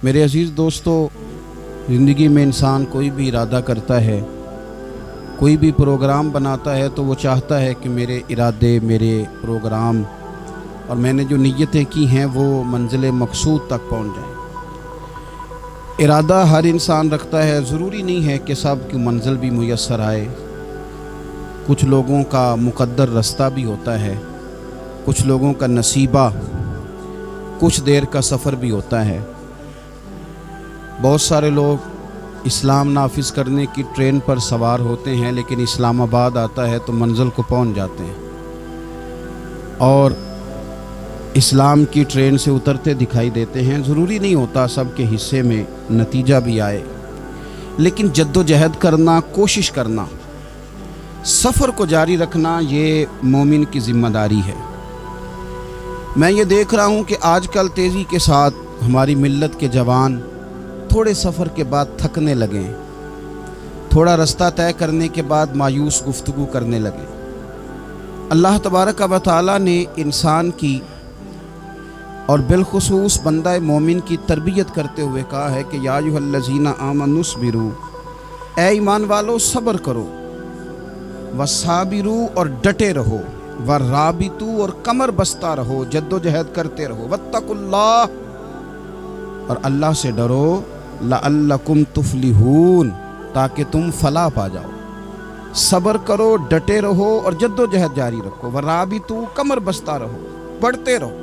मेरे अजीज़ दोस्तों, ज़िंदगी में इंसान कोई भी इरादा करता है, कोई भी प्रोग्राम बनाता है तो वो चाहता है कि मेरे इरादे, मेरे प्रोग्राम और मैंने जो नीयतें की हैं वो मंजिल मकसूद तक पहुंच जाएं। इरादा हर इंसान रखता है, ज़रूरी नहीं है कि सब की मंजिल भी मुयस्सर आए। कुछ लोगों का मुक़द्दर रास्ता भी होता है, कुछ लोगों का नसीबा, कुछ देर का सफ़र भी होता है। बहुत सारे लोग इस्लाम नाफिज करने की ट्रेन पर सवार होते हैं, लेकिन इस्लामाबाद आता है तो मंजिल को पहुंच जाते हैं और इस्लाम की ट्रेन से उतरते दिखाई देते हैं। ज़रूरी नहीं होता सबके हिस्से में नतीजा भी आए, लेकिन जद्दोजहद करना, कोशिश करना, सफ़र को जारी रखना, ये मोमिन की ज़िम्मेदारी है। मैं ये देख रहा हूँ कि आजकल तेज़ी के साथ हमारी मिल्लत के जवान थोड़े सफ़र के बाद थकने लगे, थोड़ा रास्ता तय करने के बाद मायूस गुफ्तगू करने लगे। अल्लाह तबारक व तआला ने इंसान की और बिलखुसूस बंदा मोमिन की तरबियत करते हुए कहा है कि या अय्युहल्लज़ीना आमनुस्बिरू, ए ईमान वालो सब्र करो, वसाबिरू और डटे रहो, वराबितू और कमर बस्ता रहो, जद्दोजहद करते रहो, वत्तकुल्लाह और अल्लाह से डरो, लअल्लकुम तुफलिहून, ताकि तुम फलाह पा जाओ। सब्र करो, डटे रहो और जद्दोजहद जारी रखो, वराबितू कमर बस्ता रहो, बढ़ते रहो।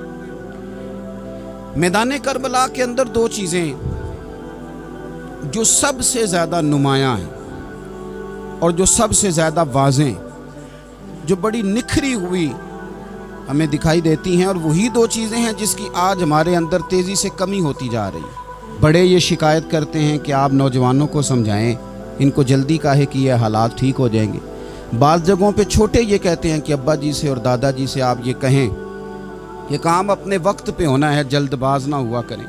मैदान करबला के अंदर दो चीज़ें जो सबसे ज़्यादा नुमायाँ हैं और जो सबसे ज़्यादा वाज़ें, जो बड़ी निखरी हुई हमें दिखाई देती हैं, और वही दो चीज़ें हैं जिसकी आज हमारे अंदर तेज़ी से कमी होती जा रही है। बड़े ये शिकायत करते हैं कि आप नौजवानों को समझाएं, इनको जल्दी का है कि ये हालात ठीक हो जाएंगे। बाज़ जगहों पे छोटे ये कहते हैं कि अब्बा जी से और दादाजी से आप ये कहें कि काम अपने वक्त पे होना है, जल्दबाज ना हुआ करें।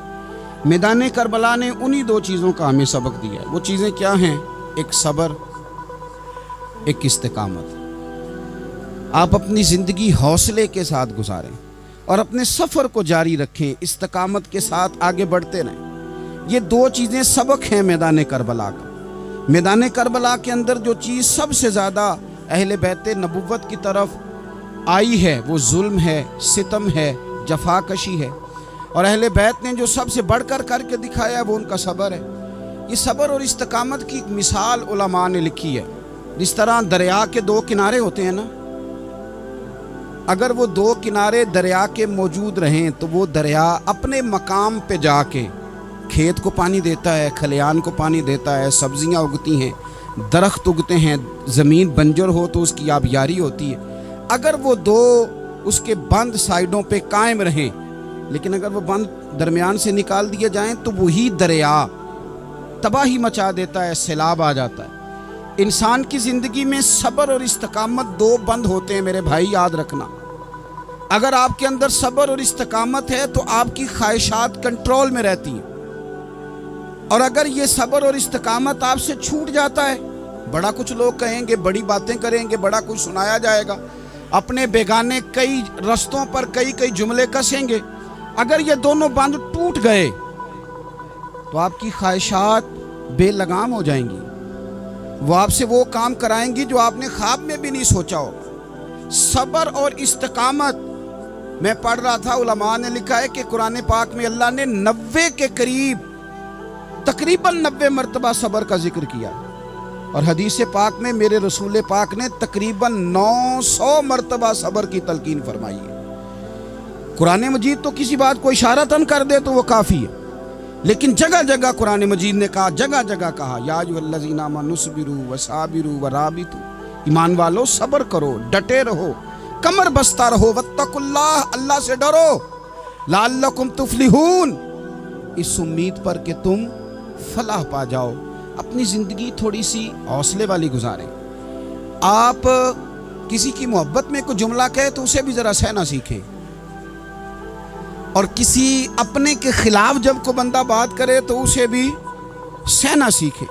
मैदान करबला ने उन्हीं दो चीज़ों का हमें सबक दिया है। वो चीज़ें क्या हैं? एक सब्र, एक इस्तिकामत। आप अपनी ज़िंदगी हौसले के साथ गुजारें और अपने सफ़र को जारी रखें, इस्तिकामत के साथ आगे बढ़ते रहें। ये दो चीज़ें सबक हैं मैदान करबला का। मैदान करबला के अंदर जो चीज़ सबसे ज़्यादा अहले बैत नबुव्वत की तरफ आई है वो जुल्म है, सितम है, जफाकशी है, और अहले बैत ने जो सबसे बढ़कर करके दिखाया है वो उनका सब्र है। ये सब्र और इस्तिकामत की एक मिसाल उलमा ने लिखी है। जिस तरह दरिया के दो किनारे होते हैं ना, अगर वो दो किनारे दरिया के मौजूद रहें तो वो दरिया अपने मकाम पे जाके खेत को पानी देता है, खलियान को पानी देता है, सब्जियां उगती हैं, दरख्त उगते हैं, ज़मीन बंजर हो तो उसकी आबियारी होती है। अगर वो दो उसके बंद साइडों पे कायम रहें, लेकिन अगर वो बंद दरमियान से निकाल दिए जाएं तो वही दरिया तबाही मचा देता है, सैलाब आ जाता है। इंसान की ज़िंदगी में सब्र और इस्तिकामत दो बंद होते हैं मेरे भाई, याद रखना। अगर आपके अंदर सब्र और इस्तिकामत है तो आपकी ख्वाहिशात कंट्रोल में रहती हैं, और अगर ये सब्र और इस्तिकामत आपसे छूट जाता है, बड़ा कुछ लोग कहेंगे, बड़ी बातें करेंगे, बड़ा कुछ सुनाया जाएगा, अपने बेगाने कई रस्तों पर कई कई जुमले कसेंगे। अगर ये दोनों बंद टूट गए तो आपकी ख्वाहिशात बेलगाम हो जाएंगी, वो आपसे वो काम कराएंगी जो आपने ख्वाब में भी नहीं सोचा हो। सब्र और इस्तिकामत, मैं पढ़ रहा था, उलमा ने लिखा है कि कुरान पाक में अल्लाह ने 90 के करीब, तकरीबन 90 मरतबा सब्र का जिक्र किया, और हदीस पाक में मेरे रसूल पाक ने तकरीबन 900 मरतबा सब्र की तलकीन फरमाई है। कुरान मजीद तो किसी बात को इशारतन कर दे तो वो काफ़ी है, लेकिन जगह जगह कुरान मजीद ने कहा, जगह जगह कहा, या अय्युहल्लज़ीना आमनुस्बिरू वसाबिरू वराबितू, ईमान वालो सब्र करो, डटे रहो, कमर बस्ता रहो, वत्तकुल्लाह, अल्लाह से डरो, लअल्लकुम तुफलिहून, इस उम्मीद पर कि तुम फलाह पा जाओ। अपनी ज़िंदगी थोड़ी सी हौसले वाली गुजारें। आप किसी की मोहब्बत में कोई जुमला कहे तो उसे भी ज़रा सहना सीखें, और किसी अपने के ख़िलाफ़ जब को बंदा बात करे तो उसे भी सहना सीखें।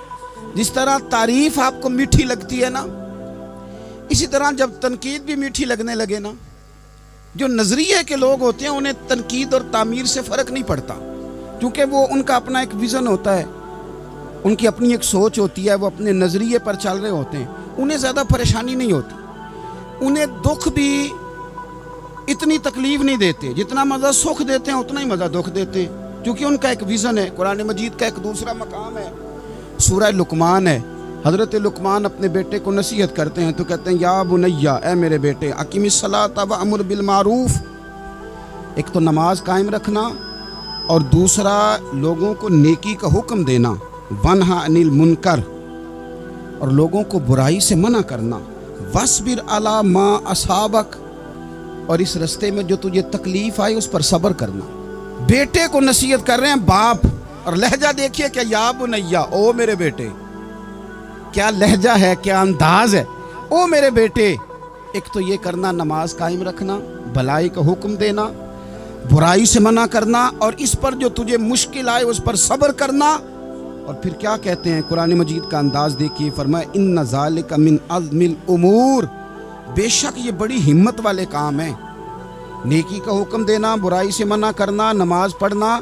जिस तरह तारीफ़ आपको मीठी लगती है ना, इसी तरह जब तनकीद भी मीठी लगने लगे ना, जो नज़रिए के लोग होते हैं उन्हें तनकीद और तामीर से फ़र्क नहीं पड़ता, क्योंकि वो उनका अपना एक विज़न होता है, उनकी अपनी एक सोच होती है, वो अपने नज़रिए पर चल रहे होते हैं, उन्हें ज़्यादा परेशानी नहीं होती, उन्हें दुख भी इतनी तकलीफ नहीं देते, जितना मज़ा सुख देते हैं उतना ही मज़ा दुख देते हैं, क्योंकि उनका एक विज़न है। कुरान मजीद का एक दूसरा मकाम है, सूरह लुकमान है। हज़रत लुकमान अपने बेटे को नसीहत करते हैं तो कहते हैं या बुनैया, ए मेरे बेटे, अकीमिस्सलात व अमुर बिल मारूफ, एक तो नमाज कायम रखना और दूसरा लोगों को नेकी का हुक्म देना, वन्हा अनिल मुनकर, और लोगों को बुराई से मना करना, वस्बिर अला मा असाबक, और इस रास्ते में जो तुझे तकलीफ आई उस पर सब्र करना। बेटे को नसीहत कर रहे हैं बाप, और लहजा देखिए क्या, या बुनैया, ओ मेरे बेटे, क्या लहजा है, क्या अंदाज है, ओ मेरे बेटे। एक तो ये करना, नमाज कायम रखना, भलाई का हुक्म देना, बुराई से मना करना, और इस पर जो तुझे मुश्किल आए उस पर सब्र करना। और फिर क्या कहते हैं, कुरान मजीद का अंदाज देखिए, फरमाया इन्न ज़ालिका मिन अज़्मिल उमूर, बेशक ये बड़ी हिम्मत वाले काम हैं। नेकी का हुक्म देना, बुराई से मना करना, नमाज पढ़ना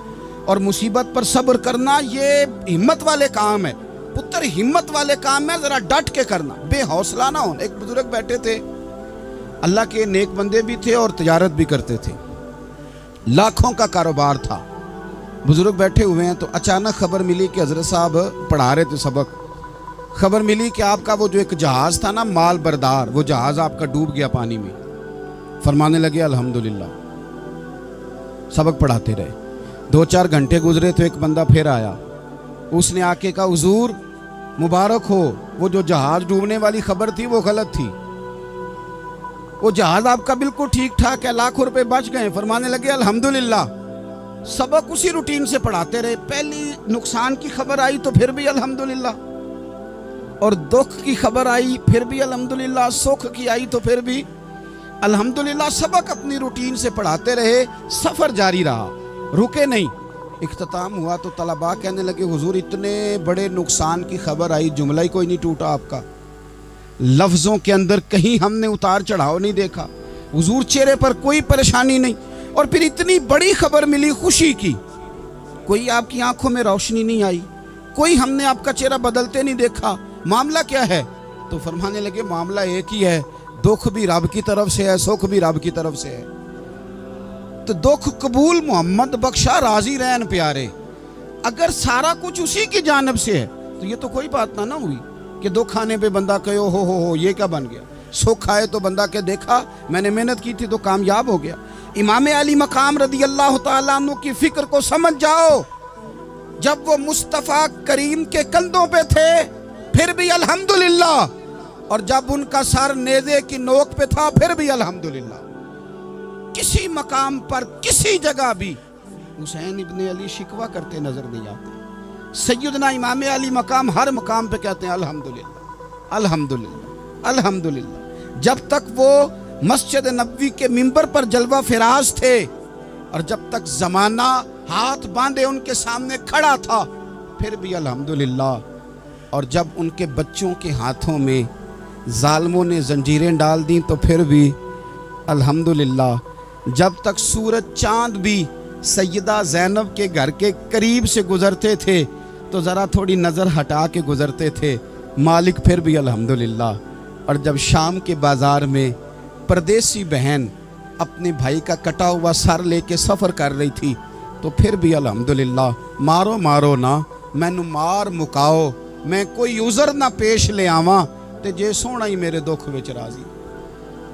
और मुसीबत पर सब्र करना, ये हिम्मत वाले काम है पुत्र, हिम्मत वाले काम है, ज़रा डट के करना, बेहौसला ना हो। एक बुजुर्ग बैठे थे, अल्लाह के नेक बंदे भी थे और तिजारत भी करते थे, लाखों का कारोबार था। बुजुर्ग बैठे हुए हैं तो अचानक खबर मिली कि हज़रत साहब पढ़ा रहे थे सबक, खबर मिली कि आपका वो जो एक जहाज़ था ना, माल बरदार, वो जहाज़ आपका डूब गया पानी में। फरमाने लगे अल्हम्दुलिल्लाह, सबक पढ़ाते रहे। 2-4 घंटे गुजरे तो एक बंदा फिर आया, उसने आके कहा हुजूर मुबारक हो, वो जो जहाज़ डूबने वाली खबर थी वो गलत थी, वो जहाज़ आपका बिल्कुल ठीक ठाक है, लाखों रुपए बच गए। फरमाने लगे अल्हम्दुलिल्लाह। सबक उसी रूटीन से पढ़ाते रहे, पहली नुकसान की खबर आई तो फिर भी अल्हम्दुलिल्लाह, और दुख की खबर आई फिर भी अल्हम्दुलिल्लाह, सुख की आई तो फिर भी अल्हम्दुलिल्लाह। सबक अपनी रूटीन से पढ़ाते रहे, सफ़र जारी रहा, रुके नहीं। इख्तिताम हुआ तो तलबा कहने लगे हुजूर इतने बड़े नुकसान की खबर आई, जुमला ही कोई नहीं टूटा आपका, लफ्ज़ों के अंदर कहीं हमने उतार चढ़ाव नहीं देखा, हुजूर चेहरे पर कोई परेशानी नहीं, और फिर इतनी बड़ी खबर मिली खुशी की, कोई आपकी आंखों में रोशनी नहीं आई, कोई हमने आपका चेहरा बदलते नहीं देखा, मामला क्या है? तो फरमाने लगे मामला एक ही है, दुख भी रब की तरफ से है, सुख भी रब की तरफ से है। तो दुख कबूल मोहम्मद बख्शा राजी रहन प्यारे, अगर सारा कुछ उसी की जानिब से है तो ये तो कोई बात ना हुई कि दुख आने पे बंदा कहे हो ये क्या बन गया, सुख आए तो बंदा के देखा मैंने मेहनत की थी तो कामयाब हो गया। इमाम अली मकाम रदी अल्लाह तआला अन्हु की फिक्र को समझ जाओ, जब वो मुस्तफ़ा करीम के कंधों पे थे फिर भी अल्हम्दुलिल्लाह, और जब उनका सर नेज़े की नोक पे था फिर भी अल्हम्दुलिल्लाह। किसी मकाम पर किसी जगह भी हुसैन इब्ने अली शिकवा करते नजर नहीं आते। सैयदना इमाम अली मकाम हर मकाम पे कहते हैं अल्हम्दुलिल्लाह अल्हम्दुलिल्लाह अल्हम्दुलिल्लाह। जब तक वो मस्जिद नबवी के मिंबर पर जलवा फिराज थे और जब तक जमाना हाथ बांधे उनके सामने खड़ा था फिर भी अल्हम्दुलिल्लाह, और जब उनके बच्चों के हाथों में जालिमों ने जंजीरें डाल दी तो फिर भी अल्हम्दुलिल्लाह। जब तक सूरज चांद भी सैयदा ज़ैनब के घर के करीब से गुजरते थे तो ज़रा थोड़ी नज़र हटा के गुजरते थे, मालिक फिर भी अल्हम्दुलिल्लाह। और जब शाम के बाज़ार में परदेसी बहन अपने भाई का कटा हुआ सर लेके सफ़र कर रही थी तो फिर भी अल्हम्दुलिल्लाह। मारो मारो ना मैनू मार मुकाओ, मैं कोई उज़र ना पेश ले आवां ते जे सोहना ही मेरे दुख विच राजी,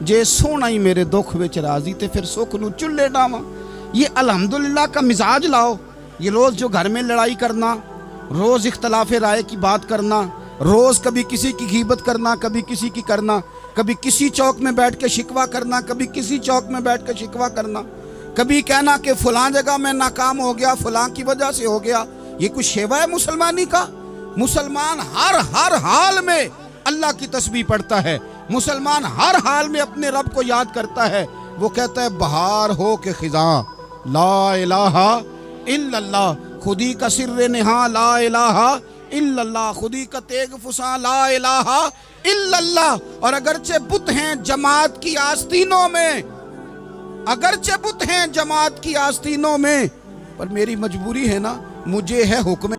जे सोहना ही मेरे दुख विच राजी ते फिर सुख नू चुल्ले डावां। ये अल्हम्दुलिल्लाह का मिजाज लाओ। ये रोज़ जो घर में लड़ाई करना, रोज़ इख्तलाफ़े राय की बात करना, रोज़ कभी किसी की गीबत करना, कभी किसी की करना, कभी किसी चौक में बैठ के शिकवा करना, कभी किसी चौक में बैठ के शिकवा करना, कभी कहना कि फ़लाँ जगह में नाकाम हो गया, फ़लाँ की वजह से हो गया। ये कुछ शेवा है मुसलमानी का? मुसलमान हर हाल में अल्लाह की तस्बीह पढ़ता है, मुसलमान हर हाल में अपने रब को याद करता है। वो कहता है बहार हो के खिज़ां ला इलाहा इल्लल्लाह, खुदी का सिर्रे निहा ला इलाहा इल्लल्लाह, खुदी का तेग फुसा ला इलाहा इल्लल्लाह। और अगरचे बुत हैं जमात की आस्तीनों में, अगरचे बुत हैं जमात की आस्तीनों में, پر میری مجبوری ہے نا, مجھے ہے حکم